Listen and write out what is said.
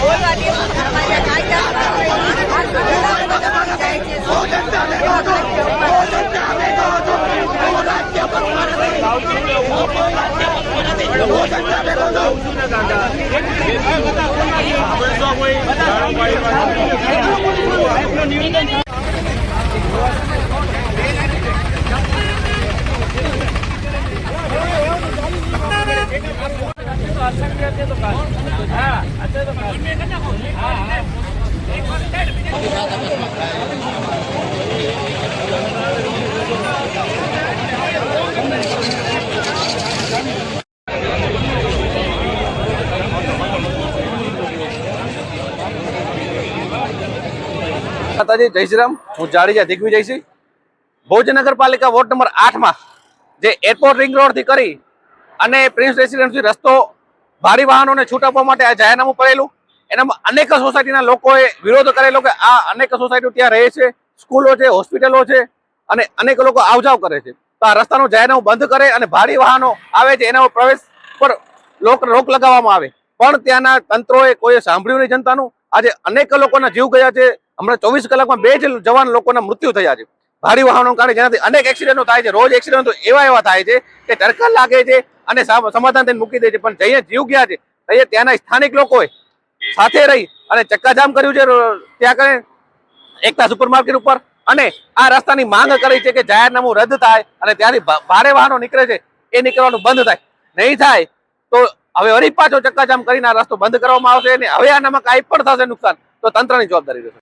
બોલવા દેવું અમારે કાયદા માતાજી, જય શ્રી રામ। હું જાડેજા દિગ્વિજયસિંહ। ભુજ નગરપાલિકા વોર્ડ નંબર 8 માં જે એરપોર્ટ રિંગ રોડ થી કરી અને પ્રિન્સ રેસિડેન્સી રસ્તો ભારે વાહનોને છૂટ આપવા માટે આ જાહેરનામું પડેલું। એનામાં અનેક સોસાયટીના લોકોએ વિરોધ કરેલો કે આ અનેક સોસાયટીઓ ત્યાં રહે છે, સ્કૂલો છે, હોસ્પિટલો છે અને અનેક લોકો આવજાવ કરે છે, તો આ રસ્તાનું જાહેરનામું બંધ કરે અને ભારે વાહનો આવે છે એના પ્રવેશ પર રોક લગાવવામાં આવે। પણ ત્યાંના તંત્રોએ કોઈ સાંભળ્યું નહીં જનતાનું। આજે અનેક લોકોના જીવ ગયા છે। હમણાં 24 કલાકમાં 2 જવાન લોકોના મૃત્યુ થયા છે ભારે વાહનો કારણે, જેનાથી અનેક એક્સિડન્ટો થાય છે। રોજ એક્સિડન્ટો એવા થાય છે કે ટરકા લાગે છે અને સમાધાન થઈને મૂકી દે છે, પણ જઈએ જીવ ગયા છે તઈએ ત્યાંના સ્થાનિક લોકોએ સાથે રહી અને ચક્કાજામ કર્યું છે ત્યાં કરે એકતા સુપરમાર્કેટ ઉપર, અને આ રસ્તાની માંગ કરી છે કે જાહેરનામું રદ થાય અને ત્યાંથી ભારે વાહનો નીકળે છે એ નીકળવાનું બંધ થાય। નહીં થાય તો હવે વળી પાછો ચક્કાજામ કરીને આ રસ્તો બંધ કરવામાં આવશે અને હવે આનામાં કાંઈ પણ થશે નુકસાન તો તંત્રની જવાબદારી રહેશે।